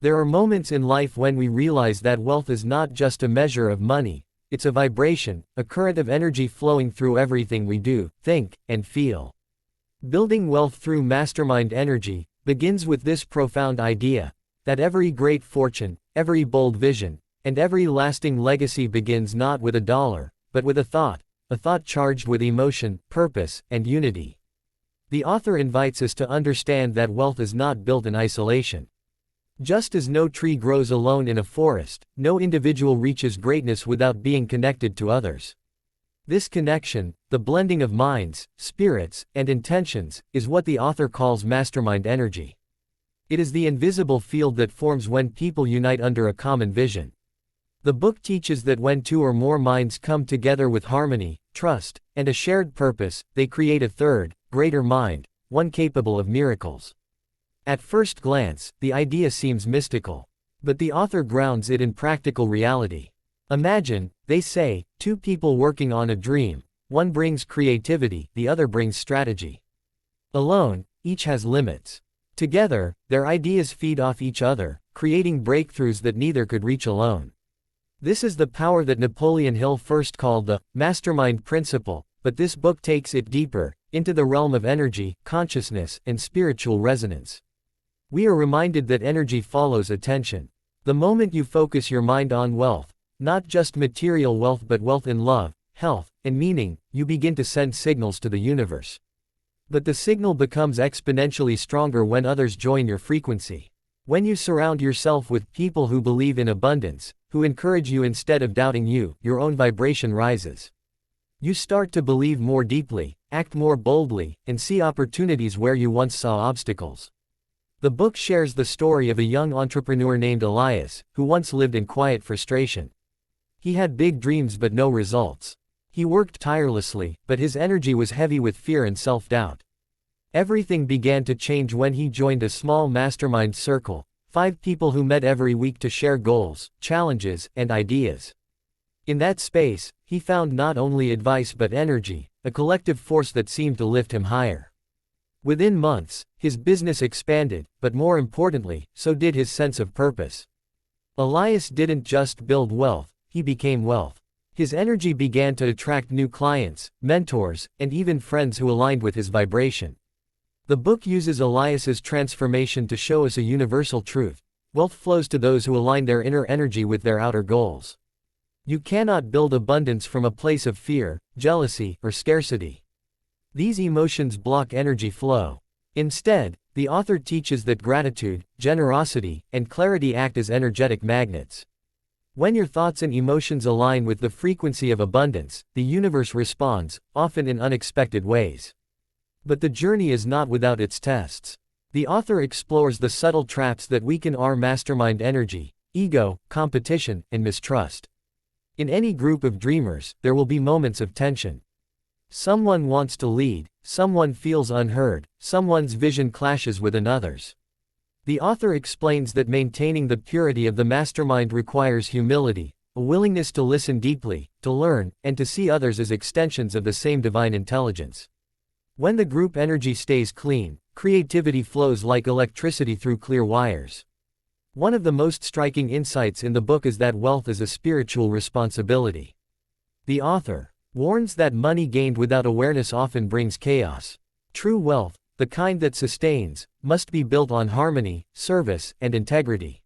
There are moments in life when we realize that wealth is not just a measure of money, it's a vibration, a current of energy flowing through everything we do, think, and feel. Building wealth through mastermind energy begins with this profound idea that every great fortune, every bold vision, and every lasting legacy begins not with a dollar, but with a thought charged with emotion, purpose, and unity. The author invites us to understand that wealth is not built in isolation. Just as no tree grows alone in a forest, no individual reaches greatness without being connected to others. This connection, the blending of minds, spirits, and intentions, is what the author calls mastermind energy. It is the invisible field that forms when people unite under a common vision. The book teaches that when two or more minds come together with harmony, trust, and a shared purpose, they create a third, greater mind, one capable of miracles. At first glance, the idea seems mystical. But the author grounds it in practical reality. Imagine, they say, two people working on a dream. One brings creativity, the other brings strategy. Alone, each has limits. Together, their ideas feed off each other, creating breakthroughs that neither could reach alone. This is the power that Napoleon Hill first called the mastermind principle, but this book takes it deeper, into the realm of energy, consciousness, and spiritual resonance. We are reminded that energy follows attention. The moment you focus your mind on wealth, not just material wealth but wealth in love, health, and meaning, you begin to send signals to the universe. But the signal becomes exponentially stronger when others join your frequency. When you surround yourself with people who believe in abundance, who encourage you instead of doubting you, your own vibration rises. You start to believe more deeply, act more boldly, and see opportunities where you once saw obstacles. The book shares the story of a young entrepreneur named Elias, who once lived in quiet frustration. He had big dreams but no results. He worked tirelessly, but his energy was heavy with fear and self-doubt. Everything began to change when he joined a small mastermind circle, 5 people who met every week to share goals, challenges, and ideas. In that space, he found not only advice but energy, a collective force that seemed to lift him higher. Within months, his business expanded, but more importantly, so did his sense of purpose. Elias didn't just build wealth, he became wealth. His energy began to attract new clients, mentors, and even friends who aligned with his vibration. The book uses Elias's transformation to show us a universal truth: wealth flows to those who align their inner energy with their outer goals. You cannot build abundance from a place of fear, jealousy, or scarcity. These emotions block energy flow. Instead, the author teaches that gratitude, generosity, and clarity act as energetic magnets. When your thoughts and emotions align with the frequency of abundance, the universe responds, often in unexpected ways. But the journey is not without its tests. The author explores the subtle traps that weaken our mastermind energy: ego, competition, and mistrust. In any group of dreamers, there will be moments of tension. Someone wants to lead, someone feels unheard, someone's vision clashes with another's. The author explains that maintaining the purity of the mastermind requires humility, a willingness to listen deeply, to learn, and to see others as extensions of the same divine intelligence. When the group energy stays clean, creativity flows like electricity through clear wires. One of the most striking insights in the book is that wealth is a spiritual responsibility. The author warns that money gained without awareness often brings chaos. True wealth, the kind that sustains, must be built on harmony, service, and integrity.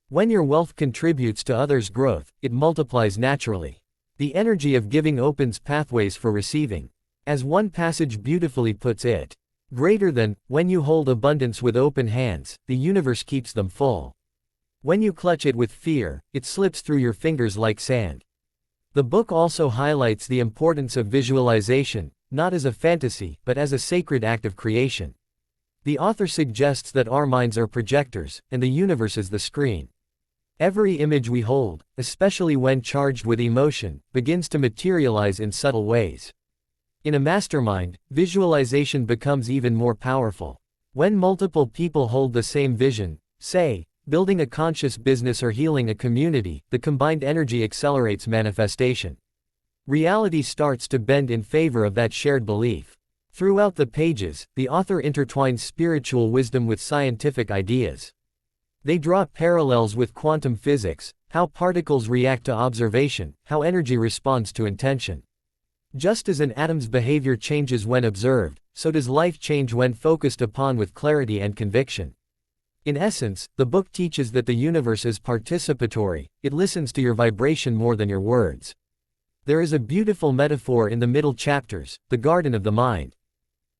When your wealth contributes to others' growth, it multiplies naturally. The energy of giving opens pathways for receiving. As one passage beautifully puts it, greater than, when you hold abundance with open hands, the universe keeps them full. When you clutch it with fear, it slips through your fingers like sand. The book also highlights the importance of visualization, not as a fantasy, but as a sacred act of creation. The author suggests that our minds are projectors, and the universe is the screen. Every image we hold, especially when charged with emotion, begins to materialize in subtle ways. In a mastermind, visualization becomes even more powerful. When multiple people hold the same vision, say, building a conscious business or healing a community, the combined energy accelerates manifestation. Reality starts to bend in favor of that shared belief. Throughout the pages, the author intertwines spiritual wisdom with scientific ideas. They draw parallels with quantum physics, how particles react to observation, how energy responds to intention. Just as an atom's behavior changes when observed, so does life change when focused upon with clarity and conviction. In essence, the book teaches that the universe is participatory, it listens to your vibration more than your words. There is a beautiful metaphor in the middle chapters, the garden of the mind.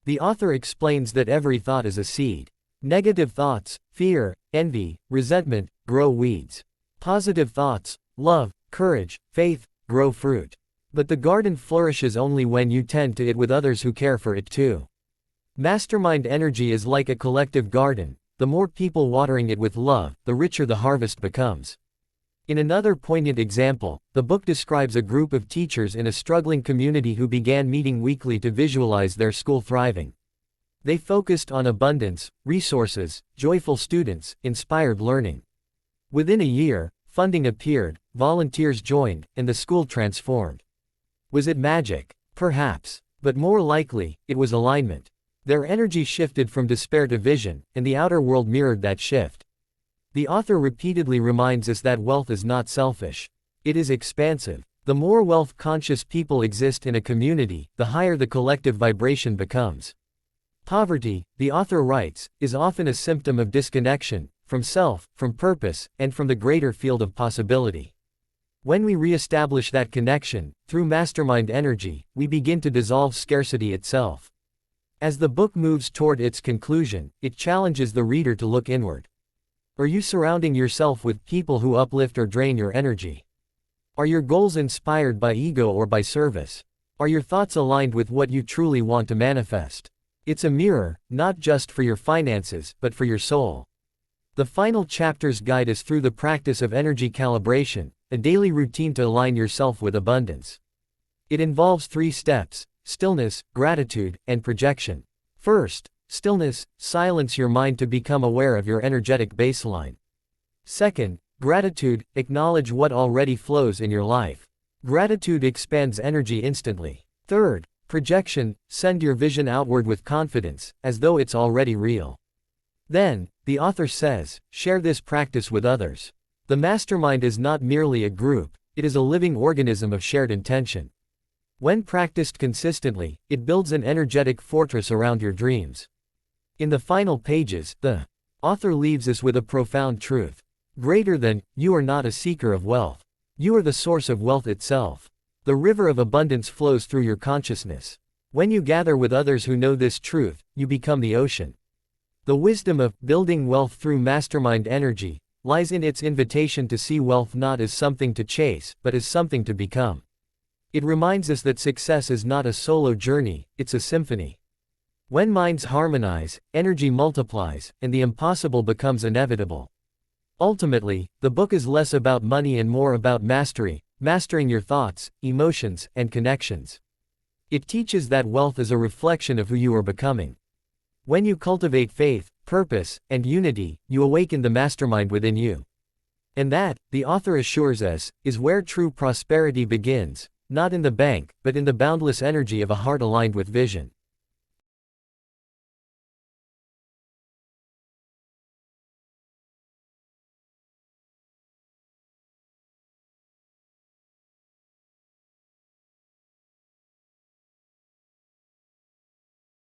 The author explains that every thought is a seed. Negative thoughts, fear, envy, resentment, grow weeds. Positive thoughts, love, courage, faith, grow fruit. But the garden flourishes only when you tend to it with others who care for it too. Mastermind energy is like a collective garden. The more people watering it with love, the richer the harvest becomes. In another poignant example, the book describes a group of teachers in a struggling community who began meeting weekly to visualize their school thriving. They focused on abundance, resources, joyful students, inspired learning. Within a year, funding appeared, volunteers joined, and the school transformed. Was it magic? Perhaps. But more likely, it was alignment. Their energy shifted from despair to vision, and the outer world mirrored that shift. The author repeatedly reminds us that wealth is not selfish. It is expansive. The more wealth-conscious people exist in a community, the higher the collective vibration becomes. Poverty, the author writes, is often a symptom of disconnection, from self, from purpose, and from the greater field of possibility. When we re-establish that connection, through mastermind energy, we begin to dissolve scarcity itself. As the book moves toward its conclusion, it challenges the reader to look inward. Are you surrounding yourself with people who uplift or drain your energy? Are your goals inspired by ego or by service? Are your thoughts aligned with what you truly want to manifest? It's a mirror, not just for your finances, but for your soul. The final chapters guide us through the practice of energy calibration, a daily routine to align yourself with abundance. It involves 3 steps: stillness, gratitude, and projection. First, stillness, silence your mind to become aware of your energetic baseline. Second, gratitude, acknowledge what already flows in your life. Gratitude expands energy instantly. Third, projection, send your vision outward with confidence, as though it's already real. Then, the author says, share this practice with others. The mastermind is not merely a group, it is a living organism of shared intention. When practiced consistently, it builds an energetic fortress around your dreams. In the final pages, the author leaves us with a profound truth. Greater than, you are not a seeker of wealth. You are the source of wealth itself. The river of abundance flows through your consciousness. When you gather with others who know this truth, you become the ocean. The wisdom of building wealth through mastermind energy lies in its invitation to see wealth not as something to chase, but as something to become. It reminds us that success is not a solo journey, it's a symphony. When minds harmonize, energy multiplies, and the impossible becomes inevitable. Ultimately, the book is less about money and more about mastery, mastering your thoughts, emotions, and connections. It teaches that wealth is a reflection of who you are becoming. When you cultivate faith, purpose, and unity, you awaken the mastermind within you. And that, the author assures us, is where true prosperity begins, not in the bank, but in the boundless energy of a heart aligned with vision.